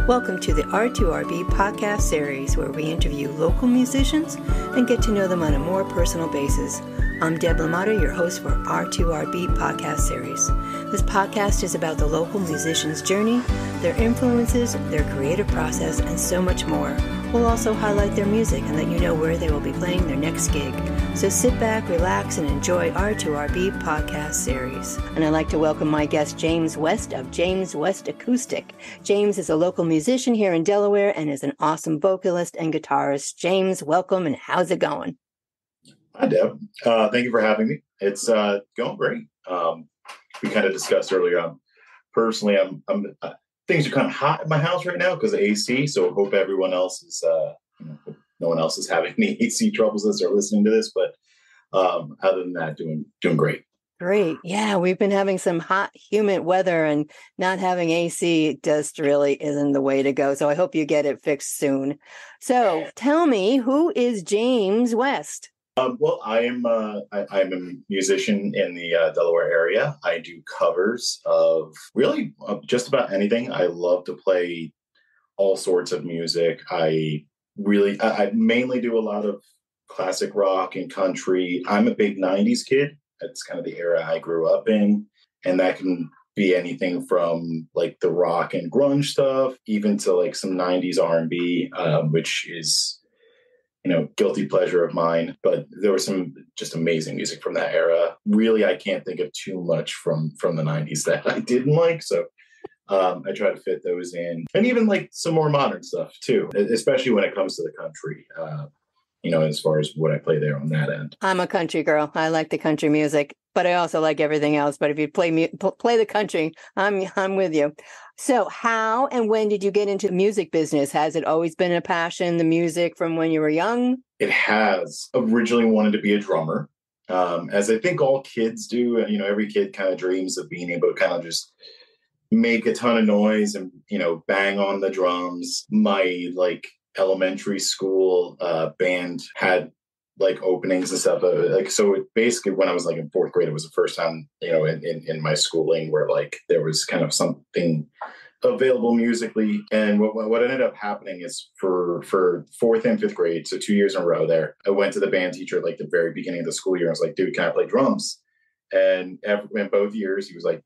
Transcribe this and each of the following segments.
Welcome to the R2RB podcast series where we interview local musicians and get to know them on a more personal basis. I'm Deb LaMotta, your host for R2RB podcast series. This podcast is about the local musician's journey, their influences, their creative process, and so much more. We'll also highlight their music and let you know where they will be playing their next gig. So sit back, relax, and enjoy R2RB podcast series. And I'd like to welcome my guest, James West of James West Acoustic. James is a local musician here in Delaware and is an awesome vocalist and guitarist. James, welcome, and how's it going? Hi, Deb. Thank you for having me. It's going great. We kind of discussed earlier. Personally, things are kind of hot in my house right now because of AC. So I hope everyone else is, no one else is having any AC troubles as they're listening to this. But other than that, doing great. Great. Yeah, we've been having some hot, humid weather, and not having AC just really isn't the way to go. So I hope you get it fixed soon. So tell me, who is James West? Well, I'm a musician in the Delaware area. I do covers of really just about anything. I love to play all sorts of music. I mainly do a lot of classic rock and country. I'm a big 90s kid. That's kind of the era I grew up in. And that can be anything from like the rock and grunge stuff, even to like some 90s R&B, which is, guilty pleasure of mine. But there was some just amazing music from that era. Really, I can't think of too much from the 90s that I didn't like. So I try to fit those in. And even like some more modern stuff too, especially when it comes to the country, as far as what I play there on that end. I'm a country girl. I like the country music, but I also like everything else. But if you play the country, I'm with you. So how and when did you get into the music business? Has it always been a passion, the music, from when you were young? It has. Originally wanted to be a drummer, as I think all kids do. Every kid kind of dreams of being able to kind of just make a ton of noise and, bang on the drums. My elementary school band had openings and stuff. So basically when I was in fourth grade, it was the first time, in my schooling where there was kind of something available musically. And what ended up happening is for fourth and fifth grade, so 2 years in a row there, I went to the band teacher at the very beginning of the school year. I was like, dude, can I play drums? And in both years, he was like,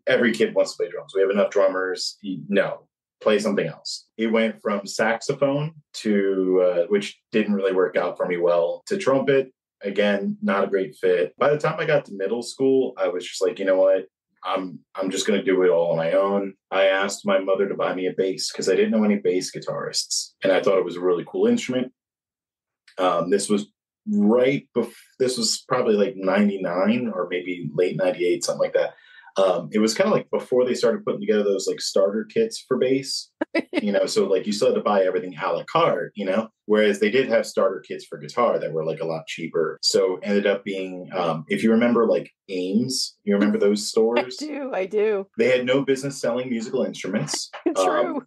every kid wants to play drums. We have enough drummers. No, play something else. It went from saxophone to, which didn't really work out for me well, to trumpet. Again, not a great fit. By the time I got to middle school, I was just like, you know what? I'm just going to do it all on my own. I asked my mother to buy me a bass because I didn't know any bass guitarists. And I thought it was a really cool instrument. This was this was probably 99 or maybe late 98, something like that. It was kind of before they started putting together those starter kits for bass, so you still had to buy everything a la carte, whereas they did have starter kits for guitar that were a lot cheaper. So ended up being, if you remember Ames, you remember those stores? I do. They had no business selling musical instruments. True.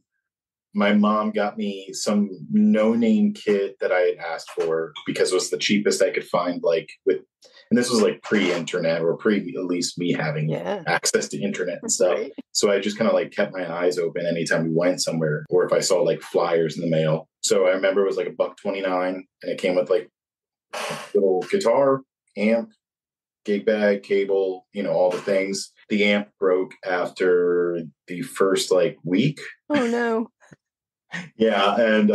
My mom got me some no-name kit that I had asked for because it was the cheapest I could find, and this was pre-internet or at least me having access to internet and stuff. Right. So I just kind of kept my eyes open anytime we went somewhere, or if I saw flyers in the mail. So I remember it was $1.29, and it came with little guitar, amp, gig bag, cable, all the things. The amp broke after the first week. Oh no. Yeah, and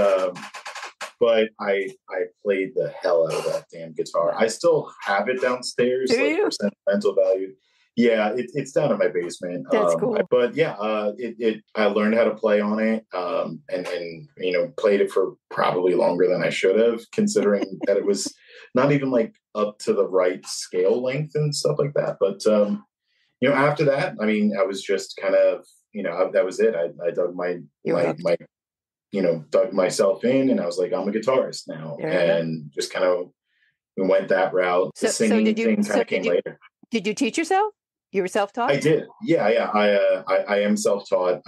but I played the hell out of that damn guitar. I still have it downstairs, for sentimental value. Yeah, it's down in my basement. That's cool. But yeah, I learned how to play on it, and played it for probably longer than I should have, considering that it was not even up to the right scale length and stuff like that. But after that, I was just kind of that was it. I dug dug myself in, and I was like, I'm a guitarist now, and just kind of went that route. The singing thing kind of came later. Did you teach yourself? You were self-taught? I did. Yeah. I am self-taught.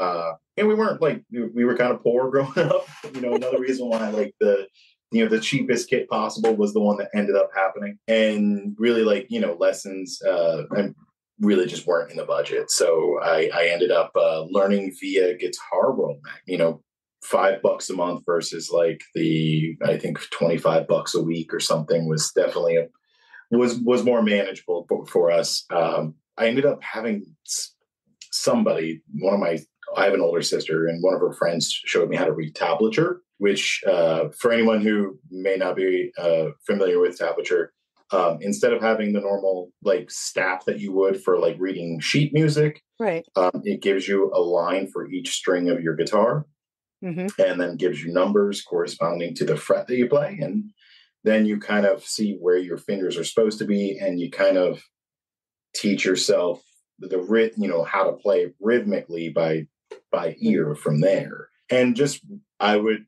And we weren't we were kind of poor growing up. Another reason why the cheapest kit possible was the one that ended up happening, and really lessons and really just weren't in the budget. So I ended up learning via Guitar World, $5 a month versus like I think $25 a week or something was definitely was more manageable for us. I ended up having somebody, I have an older sister, and one of her friends showed me how to read tablature, which for anyone who may not be familiar with tablature, instead of having the normal like staff that you would for like reading sheet music, right, it gives you a line for each string of your guitar, and then gives you numbers corresponding to the fret that you play, and then you kind of see where your fingers are supposed to be, and you kind of teach yourself how to play rhythmically by ear from there. And just I would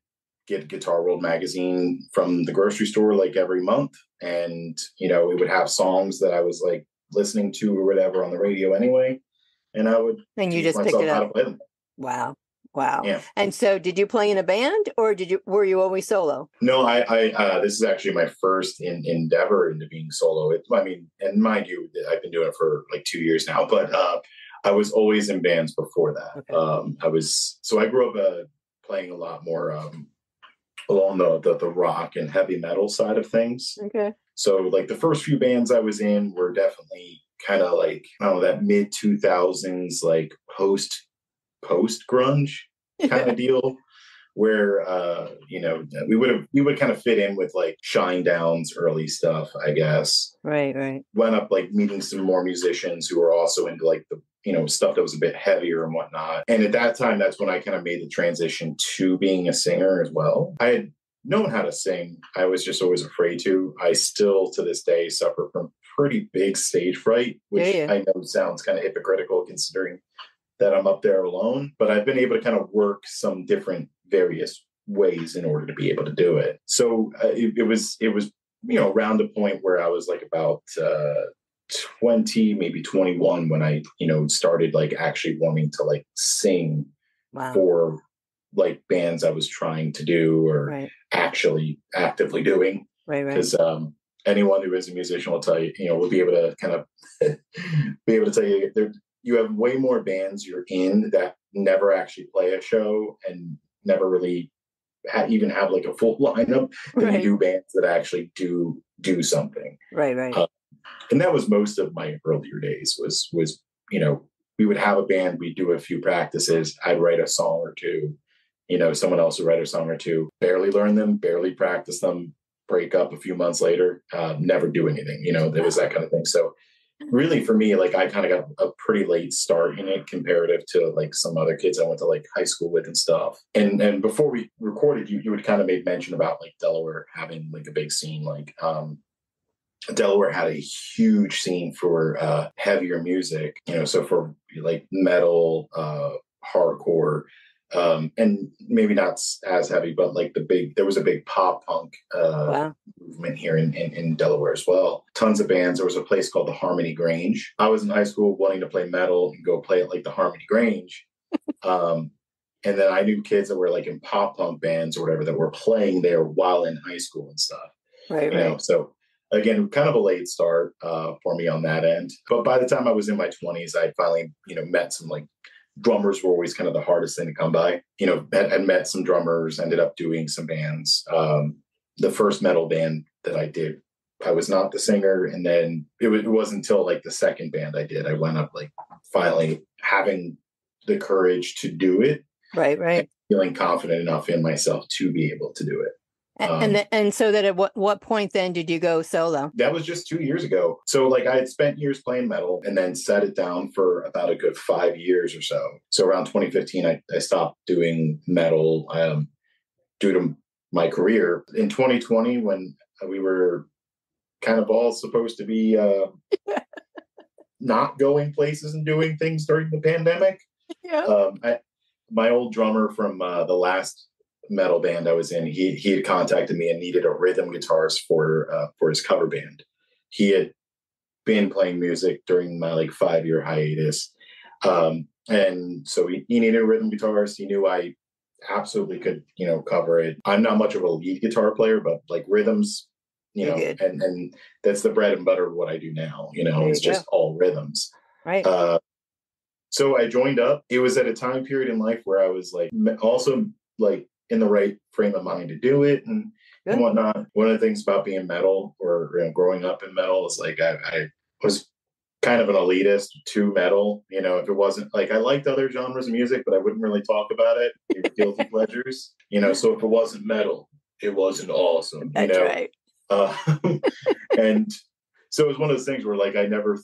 get Guitar World magazine from the grocery store like every month, and it would have songs that I was like listening to or whatever on the radio anyway, and I would you teach just picked myself it how up. to play them. Wow. Yeah. And so did you play in a band, or were you always solo? No, I this is actually my first endeavor into being solo. And mind you, I've been doing it for like 2 years now, but I was always in bands before that. Okay. I grew up playing a lot more along the rock and heavy metal side of things. Okay. So like the first few bands I was in were definitely kind of like, that mid 2000s, like post grunge kind of deal, where we would kind of fit in with like Shinedown's early stuff, I guess. Right. Went up like meeting some more musicians who were also into like the stuff that was a bit heavier and whatnot. And at that time, that's when I kind of made the transition to being a singer as well. I had known how to sing. I was just always afraid to. I still to this day suffer from pretty big stage fright, which I know sounds kind of hypocritical considering that I'm up there alone, but I've been able to kind of work some different various ways in order to be able to do it. So it was around the point where I was like about 20, maybe 21 when I, started like actually wanting to like sing for like bands I was trying to do or actually actively doing. Right. Because anyone who is a musician will tell you, will be able to kind of be able to tell you you have way more bands you're in that never actually play a show and never really even have like a full lineup than you do bands that actually do something. Right. And that was most of my earlier days was, we would have a band, we'd do a few practices. I'd write a song or two, someone else would write a song or two, barely learn them, barely practice them, break up a few months later, never do anything, there was that kind of thing. So really for me, like I kind of got a pretty late start in it comparative to like some other kids I went to like high school with and stuff. And before we recorded, you would kind of made mention about like Delaware having like a big scene. Like Delaware had a huge scene for heavier music, so for like metal, hardcore, and maybe not as heavy, but like there was a big pop punk movement here in Delaware as well. Tons of bands. There was a place called the Harmony Grange. I was in high school wanting to play metal and go play at like the Harmony Grange. And then I knew kids that were like in pop punk bands or whatever that were playing there while in high school and stuff. Right. So again, kind of a late start for me on that end. But by the time I was in my 20s, I finally, met some like drummers were always kind of the hardest thing to come by. Had met some drummers, ended up doing some bands. The first metal band that I did, I was not the singer. And then it wasn't until like the second band I did, I wound up like finally having the courage to do it. Right. And feeling confident enough in myself to be able to do it. And so that at what point then did you go solo? That was just 2 years ago. So like I had spent years playing metal and then set it down for about a good 5 years or so. So around 2015, I stopped doing metal due to my career. In 2020, when we were kind of all supposed to be not going places and doing things during the pandemic, my old drummer from the last metal band I was in, he had contacted me and needed a rhythm guitarist for his cover band. He had been playing music during my like 5-year hiatus, and so he needed a rhythm guitarist. He knew I absolutely could cover it. I'm not much of a lead guitar player, but like rhythms, and that's the bread and butter of what I do now. It's just all rhythms. Right. So I joined up. It was at a time period in life where I was like also like in the right frame of mind to do it and whatnot. One of the things about being metal or growing up in metal is like I was kind of an elitist to metal. If it wasn't like I liked other genres of music, but I wouldn't really talk about it. They were guilty pleasures. So if it wasn't metal, it wasn't awesome. That's right. And so it was one of those things where like I never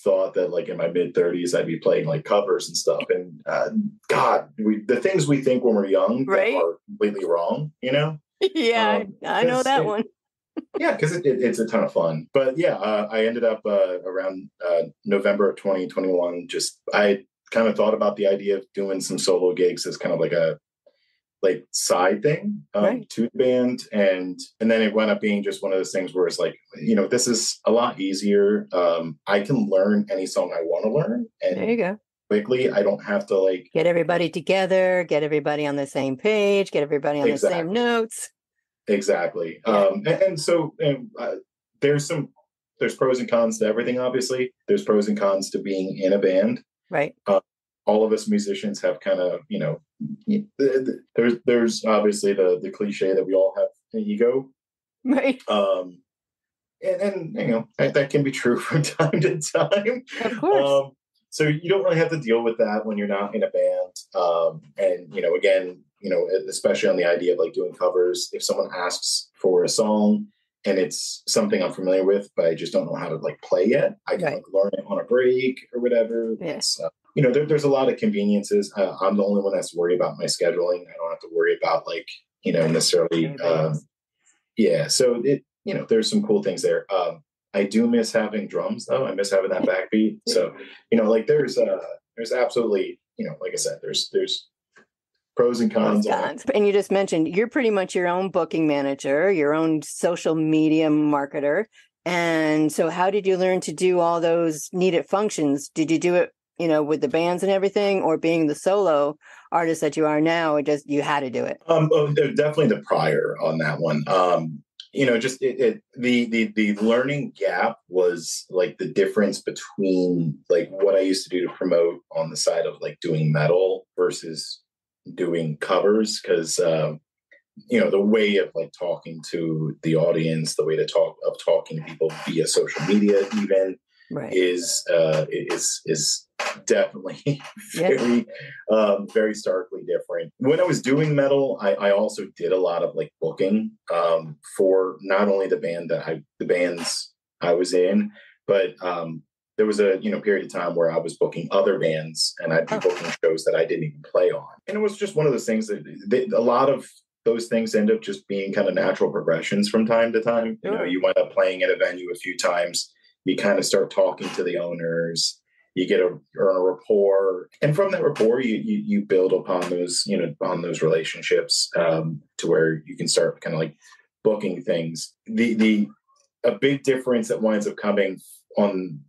thought that like in my mid-30s I'd be playing like covers and stuff. And the things we think when we're young that are completely wrong. Yeah, I know that one. Yeah, because it's a ton of fun. But yeah, I ended up around November of 2021. I kind of thought about the idea of doing some solo gigs as kind of like a side thing to the band, and then it wound up being just one of those things where it's like, this is a lot easier. I can learn any song I want to learn, and there you go. Quickly. I don't have to like get everybody together, get everybody on the same page, get everybody on the same notes. Exactly. Yeah. So there's pros and cons to everything. Obviously, there's pros and cons to being in a band. Right. All of us musicians have kind of, there's obviously the cliche that we all have an ego. Right. And that can be true from time to time. Of course. So you don't really have to deal with that when you're not in a band. And again, especially on the idea of like doing covers, if someone asks for a song and it's something I'm familiar with, but I just don't know how to like play yet, I can like learn it on a break or whatever. Yes. There's a lot of conveniences. I'm the only one that's worried about my scheduling. I don't have to worry about like, necessarily. So there's some cool things there. I do miss having drums though. I miss having that backbeat. So, there's absolutely, like I said, there's pros and cons. And you just mentioned you're pretty much your own booking manager, your own social media marketer. And so how did you learn to do all those needed functions? Did you do it, with the bands and everything, or being the solo artist that you are now, you had to do it? Definitely the prior on that one. The learning gap was like the difference between like what I used to do to promote on the side of like doing metal versus doing covers, because the way of like talking to the audience, the way talking to people via social media even is definitely very starkly different. When I was doing metal, I also did a lot of like booking for not only the bands I was in, but there was a period of time where I was booking other bands, and I'd be booking shows that I didn't even play on. And it was just one of those things that a lot of those things end up just being kind of natural progressions from time to time. Sure. You wind up playing at a venue a few times, you kind of start talking to the owners, you earn a rapport, and from that rapport, you build upon those relationships to where you can start kind of like booking things. A big difference that winds up coming on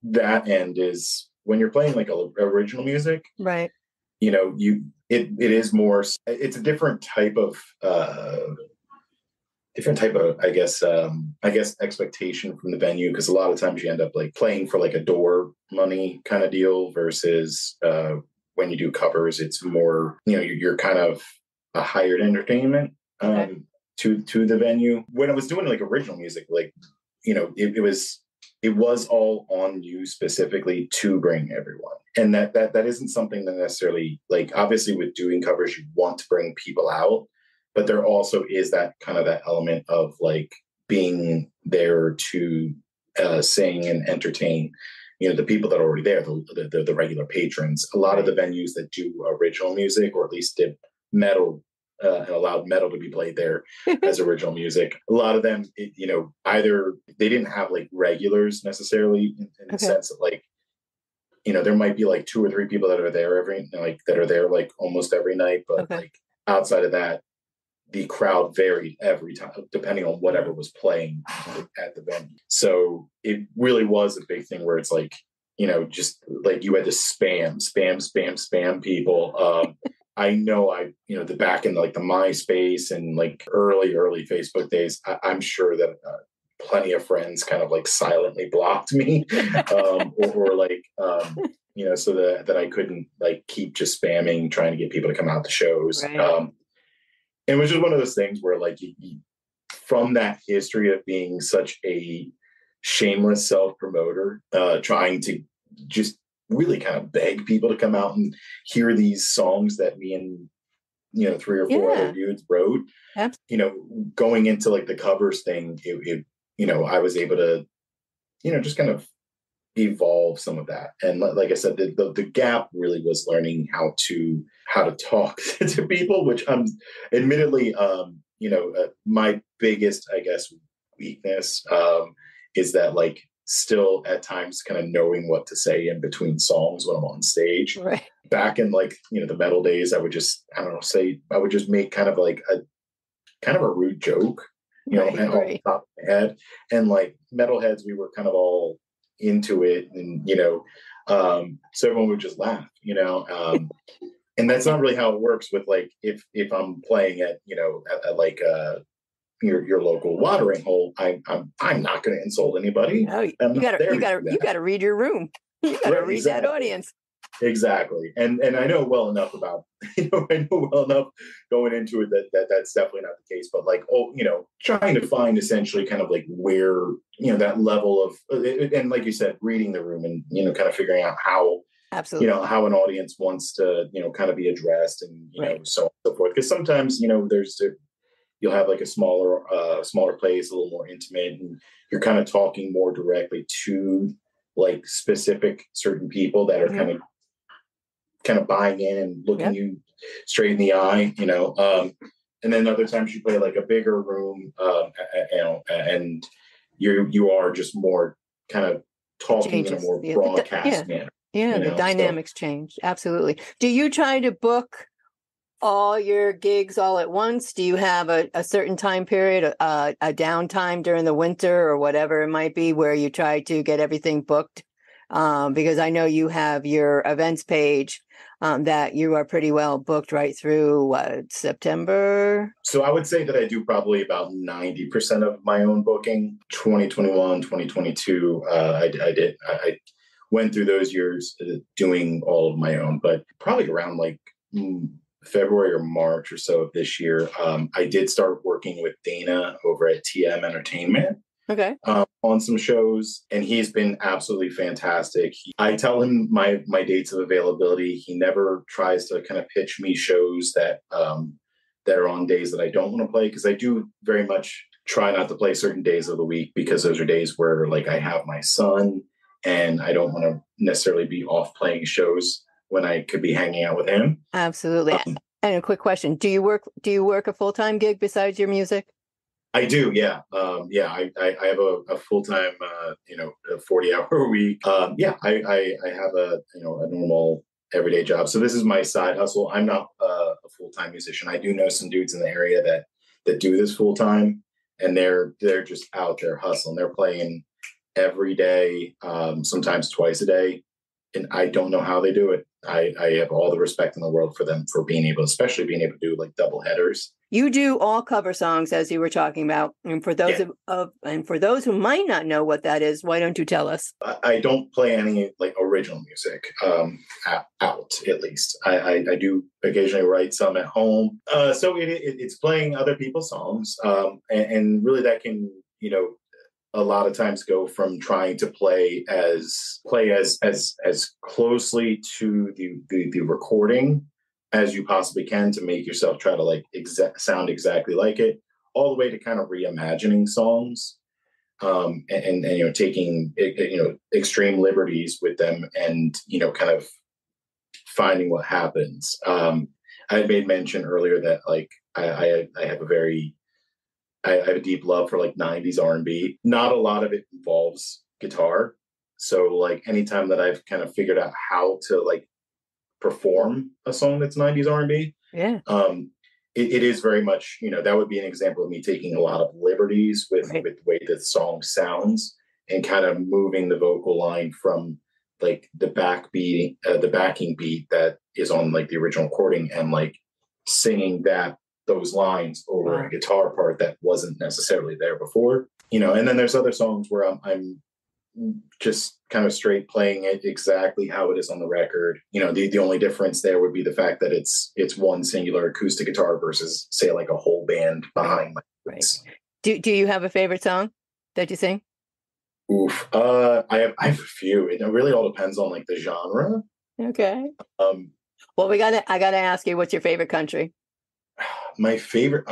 that end is when you're playing like original music, right? It is more. It's a different type of I guess expectation from the venue, because a lot of times you end up like playing for like a door money kind of deal versus when you do covers, it's more you're kind of a hired entertainment to the venue. When I was doing like original music, like it was all on you specifically to bring everyone, and that isn't something that necessarily, like, obviously with doing covers you want to bring people out, but there also is that kind of that element of like being there to sing and entertain, the people that are already there, the regular patrons. A lot of the venues that do original music, or at least did metal and allowed metal to be played there as original music, a lot of them, either they didn't have like regulars necessarily in the sense that like, there might be like 2 or 3 people that are there like almost every night, but like outside of that, the crowd varied every time depending on whatever was playing at the venue. So it really was a big thing where it's like, just like you had to spam people. I know the back in like the MySpace and like early Facebook days, I'm sure that plenty of friends kind of like silently blocked me or like, so that I couldn't like keep just spamming, trying to get people to come out to shows. Right. it was just one of those things where like from that history of being such a shameless self-promoter, trying to just really kind of beg people to come out and hear these songs that me and, you know, 3 or 4 other dudes wrote. Absolutely. You know, going into like the covers thing, it you know, I was able to, you know, just kind of evolve some of that. And like I said, the gap really was learning how to talk to people, which I'm admittedly, you know, my biggest, I guess, weakness is that like still at times kind of knowing what to say in between songs when I'm on stage. Right. Back in like, you know, the metal days, I would just, I don't know, I would just make kind of like a rude joke, you know, and off the top of my head. And like metalheads, we were kind of all into it, and you know, so everyone would just laugh, you know, and that's not really how it works with like if I'm playing at, you know, at like your local watering hole, I'm not going to insult anybody. No, you gotta read your room. You gotta read that audience. Exactly. And I know well enough about, you know, I know well enough going into it that that's definitely not the case, but like, you know, trying to find essentially kind of like where, you know, that level of, and like you said, reading the room and, you know, kind of figuring out how, absolutely, you know, how an audience wants to, you know, kind of be addressed and, you know, so on and so forth. Because sometimes, you know, you'll have like a smaller place, a little more intimate, and you're kind of talking more directly to like specific certain people that are kind of buying in and looking you straight in the eye, you know. And then other times you play like a bigger room, you know, and you are just more kind of talking in a more broadcast manner. Yeah, the dynamics change. Absolutely. Do you try to book all your gigs all at once? Do you have a certain time period, a downtime during the winter or whatever it might be, where you try to get everything booked? Because I know you have your events page that you are pretty well booked right through September. So I would say that I do probably about 90% of my own booking. 2021, 2022, I went through those years doing all of my own, but probably around like February or March or so of this year, I did start working with Dana over at TM Entertainment. Okay. On some shows, and he's been absolutely fantastic. I tell him my dates of availability. He never tries to kind of pitch me shows that are on days that I don't want to play, because I do very much try not to play certain days of the week, because those are days where like I have my son and I don't want to necessarily be off playing shows when I could be hanging out with him. Absolutely. And a quick question: Do you work a full-time gig besides your music? I do, yeah. I have a full-time, you know, a 40-hour week. I have a normal everyday job. So this is my side hustle. I'm not a full-time musician. I do know some dudes in the area that do this full-time, and they're just out there hustling. They're playing every day, sometimes twice a day. And I don't know how they do it. I have all the respect in the world for them for especially being able to do like double headers. You do all cover songs, as you were talking about, and for those for those who might not know what that is, why don't you tell us? I don't play any like original music out, at least. I do occasionally write some at home, so it's playing other people's songs, and really that can, you know, a lot of times go from trying to play as closely to the recording as you possibly can to make yourself try to like sound exactly like it, all the way to kind of reimagining songs, and you know, taking, you know, extreme liberties with them, and you know, kind of finding what happens. I made mention earlier that like I have a deep love for like 90s R&B. Not a lot of it involves guitar. So like anytime that I've kind of figured out how to like perform a song that's 90s R&B, it is very much, you know, that would be an example of me taking a lot of liberties with the way the song sounds, and kind of moving the vocal line from like the backing beat that is on like the original recording, and like singing those lines over a guitar part that wasn't necessarily there before, you know. And then there's other songs where I'm just kind of straight playing it exactly how it is on the record. The only difference there would be the fact that it's one singular acoustic guitar versus, say, like a whole band behind my voice. Right. Do you have a favorite song that you sing? Oof. I have a few. It really all depends on like the genre. Okay. Well, I gotta ask you, what's your favorite country? My favorite,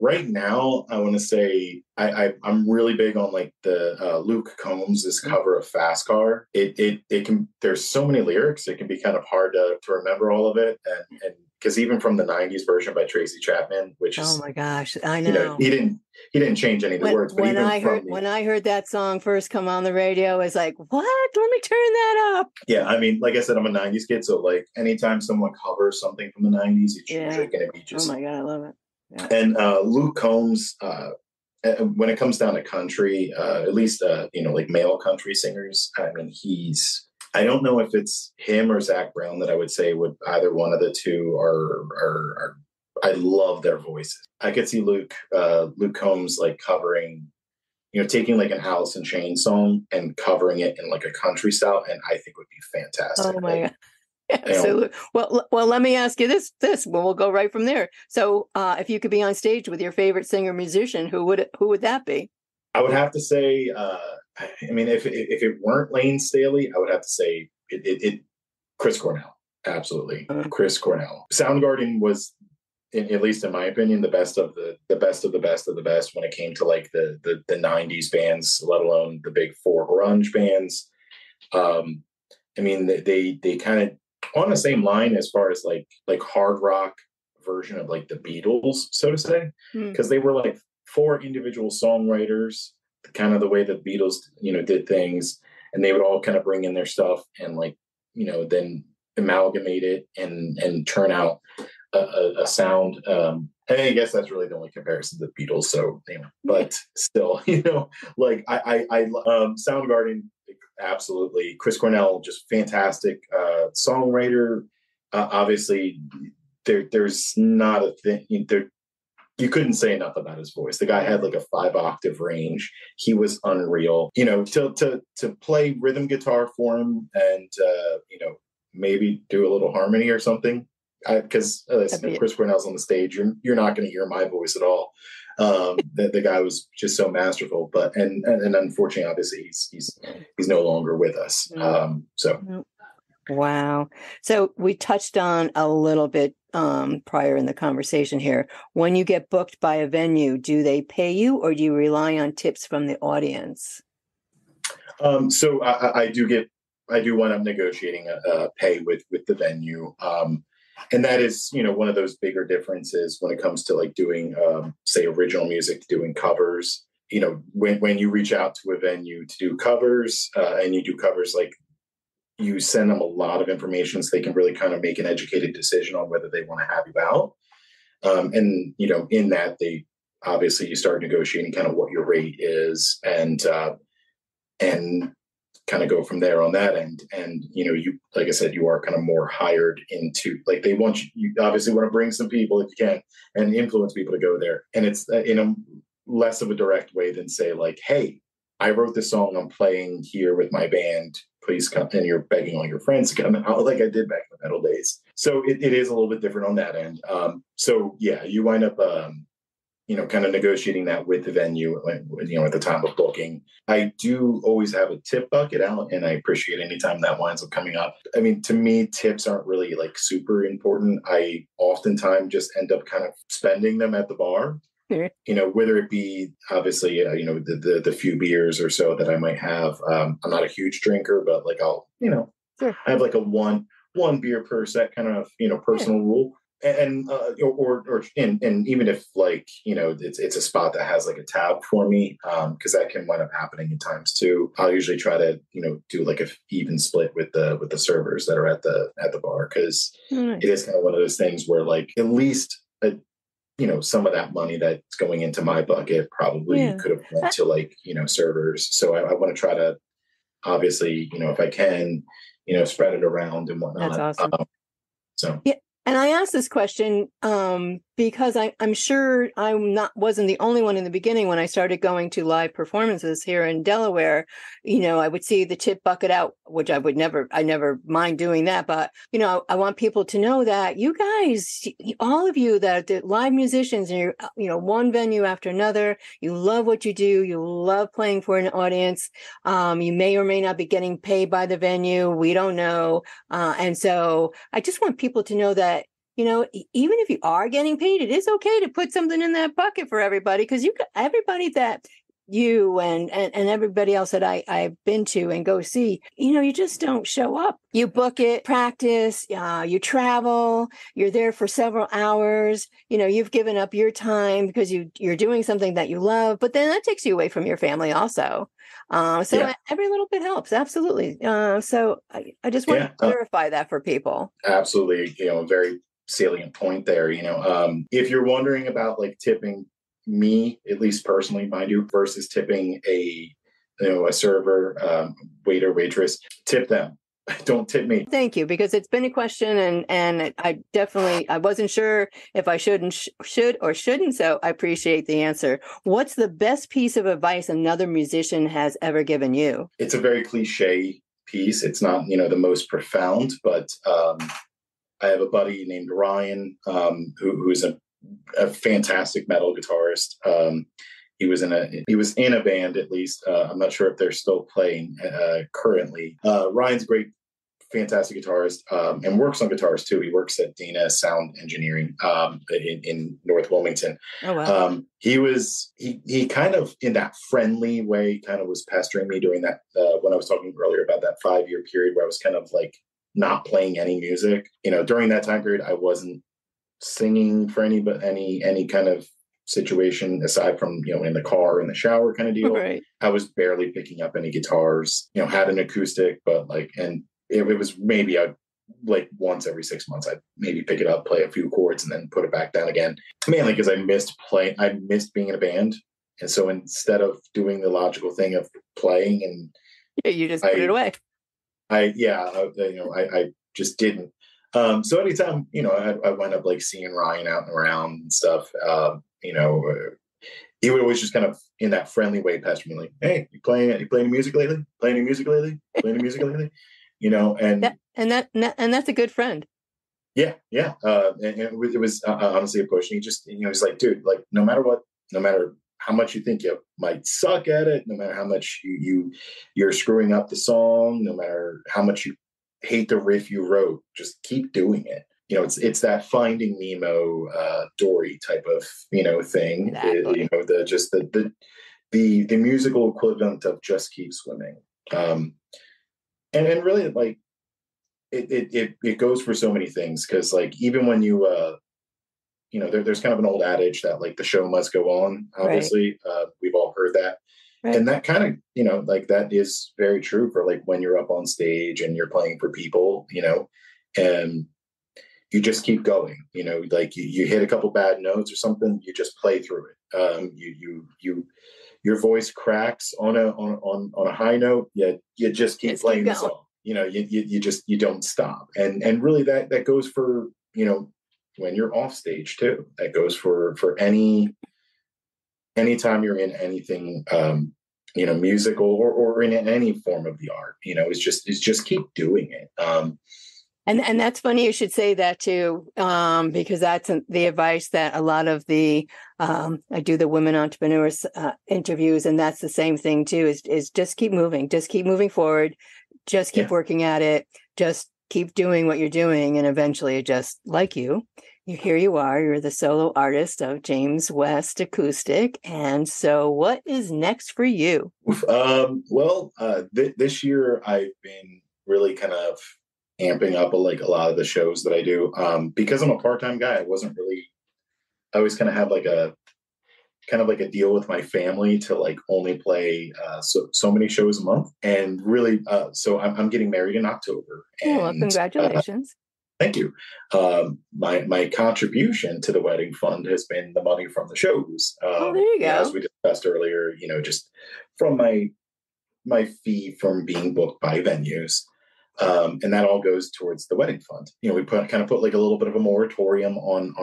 right now, I want to say I'm really big on like the Luke Combs' cover of Fast Car. It can, there's so many lyrics, it can be kind of hard to remember all of it, and because even from the '90s version by Tracy Chapman, which is, oh my gosh, I know, he didn't change any of the words. But when I heard that song first come on the radio, I was like, what? Let me turn that up. Yeah, I mean, like I said, I'm a '90s kid, so like anytime someone covers something from the '90s, it's usually going to be just, oh my God, I love it. Yeah. And Luke Combs, when it comes down to country, at least like male country singers, I mean, I don't know if it's him or Zach Brown that I would say would either one of the two are I love their voices. I could see Luke Combs like covering, taking like an Alice in Chains song and covering it in like a country style, and I think would be fantastic. Oh my God. Absolutely. Well, let me ask you this. We'll go right from there. So, if you could be on stage with your favorite singer musician, who would that be? I would have to say, I mean, if it weren't Lane Staley, I would have to say it Chris Cornell. Absolutely, Chris Cornell. Soundgarden was, at least in my opinion, the best of the best of the best of the best when it came to like the '90s bands, let alone the big four grunge bands. I mean, they kind of on the same line as far as like hard rock version of like the Beatles, so to say, because they were like four individual songwriters, kind of the way the Beatles, did things, and they would all kind of bring in their stuff and like, then amalgamate it and turn out a sound. And I guess that's really the only comparison to the Beatles. So, but still, like I Soundgarden, absolutely. Chris Cornell, just fantastic songwriter. Obviously, there's not a thing there. You couldn't say enough about his voice. The guy had like a 5-octave range. He was unreal. To play rhythm guitar for him and maybe do a little harmony or something. Because if Chris Cornell's on the stage, you're not going to hear my voice at all. The guy was just so masterful, but and unfortunately, obviously, he's no longer with us. Wow. So we touched on a little bit prior in the conversation here. When you get booked by a venue, do they pay you, or do you rely on tips from the audience? So I do wind up negotiating a pay with the venue. And that is, one of those bigger differences when it comes to like doing, say, original music, doing covers. When you reach out to a venue to do covers, and you do covers, like you send them a lot of information so they can really kind of make an educated decision on whether they want to have you out. And in that, they obviously you start negotiating kind of what your rate is, and kind of go from there on that end. And, you, like I said, you are kind of more hired into, like, they want you obviously want to bring some people if you can and influence people to go there. And it's in a less of a direct way than say like, hey, I wrote this song, I'm playing here with my band, please come. And you're begging all your friends to come out like I did back in the metal days. So it is a little bit different on that end. So yeah, you wind up, kind of negotiating that with the venue, at the time of booking. I do always have a tip bucket out, and I appreciate any time that winds up coming up. I mean, to me, tips aren't really like super important. I oftentimes just end up kind of spending them at the bar. Mm-hmm. Whether it be obviously, the few beers or so that I might have. I'm not a huge drinker, but like I'll, sure. I have like a one beer per set kind of, personal rule. And even if like it's a spot that has like a tab for me, because that can wind up happening at times too. I'll usually try to do like a even split with the servers that are at the bar, because it is kind of one of those things where like at least some of that money that's going into my bucket probably could have went to like servers. So I want to try to obviously if I can spread it around and whatnot. That's awesome. So yeah. And I asked this question because I'm sure wasn't the only one in the beginning when I started going to live performances here in Delaware. I would see the tip bucket out, which I never mind doing that. But, I want people to know that you guys, all of you that are the live musicians, and you're, one venue after another, you love what you do. You love playing for an audience. You may or may not be getting paid by the venue. We don't know. And so I just want people to know that, even if you are getting paid, it is okay to put something in that bucket for everybody, because everybody that you and everybody else that I've been to and go see, you just don't show up. You book it, practice, you travel, you're there for several hours, you've given up your time because you're doing something that you love, but then that takes you away from your family also. Every little bit helps. Absolutely. So I just want to clarify that for people. Absolutely. A very salient point there. If you're wondering about like tipping me, at least personally, mind you, versus tipping a server, waiter, waitress, tip them. Don't tip me. Thank you, because it's been a question, and I wasn't sure if I should or shouldn't. So I appreciate the answer. What's the best piece of advice another musician has ever given you? It's a very cliche piece. It's not, the most profound, but I have a buddy named Ryan, who's a fantastic metal guitarist. He was in a band, at least. I'm not sure if they're still playing currently. Ryan's a great, fantastic guitarist, and works on guitars too. He works at Dana Sound Engineering in North Wilmington. Oh wow! He kind of, in that friendly way, kind of was pestering me during that when I was talking earlier about that 5-year period where I was kind of like not playing any music. During that time period, I wasn't singing for any kind of situation aside from in the car, in the shower kind of deal. Right. I was barely picking up any guitars. Had an acoustic, but and it was maybe like once every 6 months I'd maybe pick it up, play a few chords, and then put it back down again. Mainly because I missed being in a band, and so instead of doing the logical thing of playing, and you just put it away. I just didn't. So anytime, I wind up like seeing Ryan out and around and stuff, he would always just kind of in that friendly way pester me like, "Hey, you playing any music lately? Playing any music lately? Playing any music lately?" And that's a good friend. Yeah. And it was honestly a push. And he just, he's like, "Dude, like no matter how much you think you might suck at it, no matter how much you're screwing up the song, no matter how much you hate the riff you wrote, just keep doing it." It's that Finding Nemo Dory type of thing. Exactly. The musical equivalent of just keep swimming. And really like it goes for so many things, because like even when there's kind of an old adage that like the show must go on. Obviously, right. We've all heard that. Right. And that kind of, like that is very true for like when you're up on stage and you're playing for people, and you just keep going, like you hit a couple bad notes or something, you just play through it. Your voice cracks on a high note, yet you just keep playing the song. You don't stop. And really that goes for, when you're off stage too. That goes for anytime you're in anything, musical or in any form of the art, it's just keep doing it. And that's funny you should say that too, because that's the advice that a lot of I do the women entrepreneurs interviews, and that's the same thing too, is just keep moving forward, just keep working at it, just keep doing what you're doing, and eventually you're the solo artist of James West Acoustic. And so what is next for you? This year I've been really kind of amping up a lot of the shows that I do, because I'm a part-time guy. I always kind of have like a deal with my family to like only play so many shows a month, and really so I'm getting married in October. Well, congratulations. Thank you. My contribution to the wedding fund has been the money from the shows. There you go. As we discussed earlier, just from my fee from being booked by venues. And that all goes towards the wedding fund. We put like a little bit of a moratorium on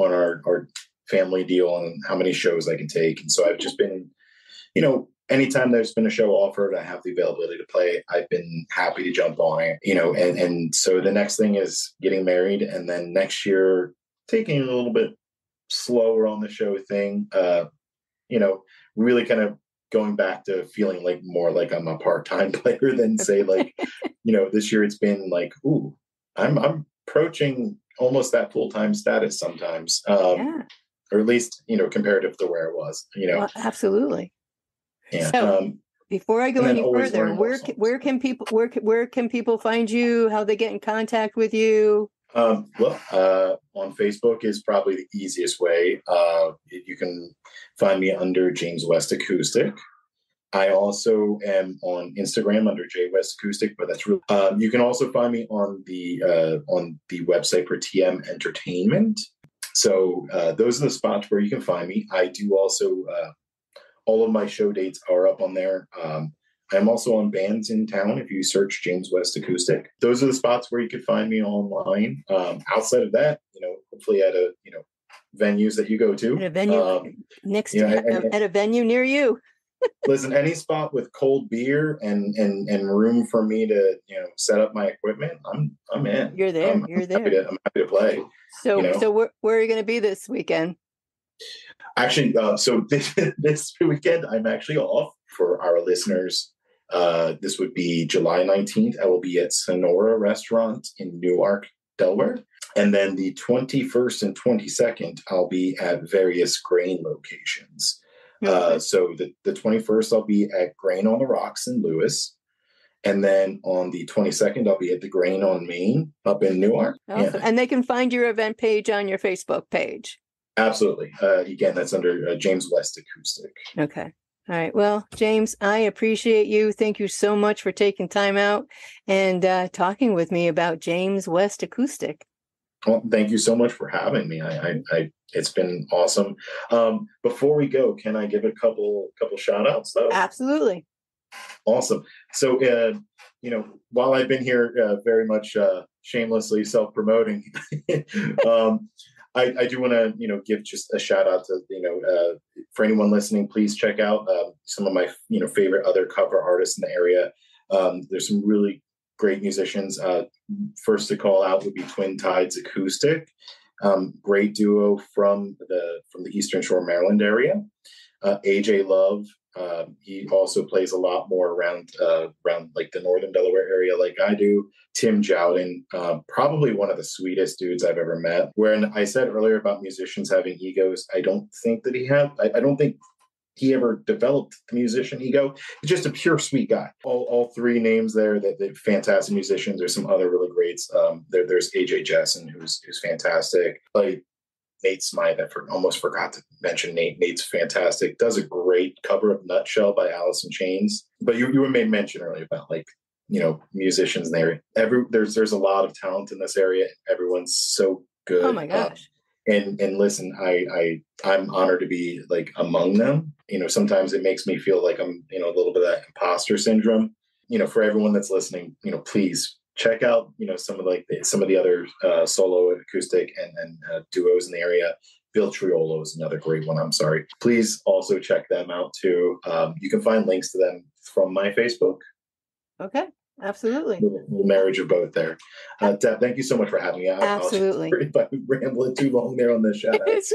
our family deal on how many shows I can take. And so I've just been, anytime there's been a show offered, I have the availability to play. I've been happy to jump on it, and so the next thing is getting married. And then next year, taking it a little bit slower on the show thing, really kind of going back to feeling like more like I'm a part-time player than say like, this year it's been like, ooh, I'm approaching almost that full-time status sometimes. Or at least, comparative to where it was, Well, absolutely. Yeah. So before I go any further, where can people find you? How they get in contact with you? On Facebook is probably the easiest way. You can find me under James West Acoustic. I also am on Instagram under J West Acoustic, but that's really. You can also find me on the website for TM Entertainment. So those are the spots where you can find me. I do also, all of my show dates are up on there. I'm also on Bands in Town. If you search James West Acoustic, those are the spots where you can find me online. Outside of that, hopefully at venues that you go to. At a venue at a venue near you. Listen, any spot with cold beer and room for me to set up my equipment, I'm in. You're there. I'm happy to play. So where are you going to be this weekend? Actually, so this weekend I'm actually off. For our listeners, this would be July 19th. I will be at Sonora Restaurant in Newark, Delaware. And then the 21st and 22nd, I'll be at various Grain locations. So the 21st, I'll be at Grain on the Rocks in Lewis. And then on the 22nd, I'll be at the Grain on Main up in Newark. Awesome. Yeah. And they can find your event page on your Facebook page. Absolutely. Again, that's under James West Acoustic. Okay. All right. Well, James, I appreciate you. Thank you so much for taking time out and talking with me about James West Acoustic. Well, thank you so much for having me. It's been awesome. Before we go, can I give a couple shout outs though? Absolutely. Awesome. So, while I've been here very much shamelessly self-promoting, I do want to, give just a shout out to, for anyone listening, please check out some of my, favorite other cover artists in the area. There's some really great musicians. First to call out would be Twin Tides Acoustic, great duo from the Eastern Shore, Maryland area. AJ Love, he also plays a lot more around like the Northern Delaware area, like I do. Tim Jowden, probably one of the sweetest dudes I've ever met. When I said earlier about musicians having egos, I don't think that he had. I don't think he ever developed the musician ego. He's just a pure sweet guy. All three names there, they're fantastic musicians. There's some other really greats. There's AJ Jessen, who's fantastic. Like Nate Smythe, I almost forgot to mention Nate. Nate's fantastic. Does a great cover of Nutshell by Alice in Chains. But you made mention earlier about musicians in there. There's a lot of talent in this area. Everyone's so good. Oh my gosh. And listen, I'm honored to be like among them. Sometimes it makes me feel like I'm, a little bit of that imposter syndrome. For everyone that's listening, please check out, some of the other solo acoustic and duos in the area. Bill Triolo is another great one. I'm sorry. Please also check them out too. You can find links to them from my Facebook. Okay. Absolutely. The marriage of both there. Deb, thank you so much for having me. Absolutely. If I'm rambling too long there on the shout outs.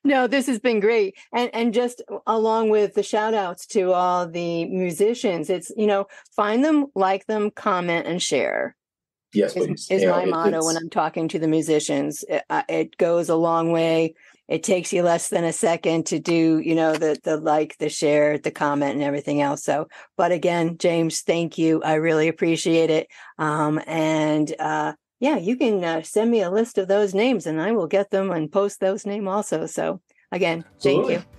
No, this has been great. And just along with the shout outs to all the musicians, it's, find them, like them, comment, and share. Yes, please. Is my motto when I'm talking to the musicians. It goes a long way. It takes you less than a second to do, the like, the share, the comment, and everything else. So, but again, James, thank you. I really appreciate it. You can send me a list of those names and I will get them and post those names also. So again, Absolutely. Thank you.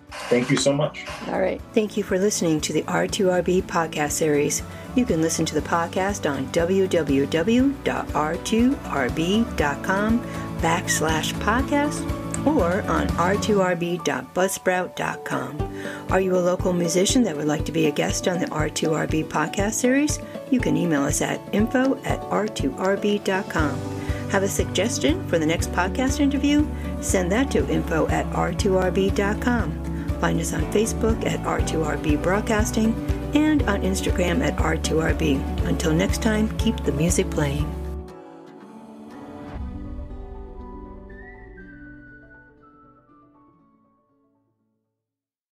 Thank you so much. All right. Thank you for listening to the R2RB podcast series. You can listen to the podcast on www.r2rb.com/podcast or on r2rb.buzzsprout.com. Are you a local musician that would like to be a guest on the R2RB podcast series? You can email us at info@r2rb.com. Have a suggestion for the next podcast interview? Send that to info@r2rb.com. Find us on Facebook at R2RB Broadcasting and on Instagram at R2RB. Until next time, keep the music playing.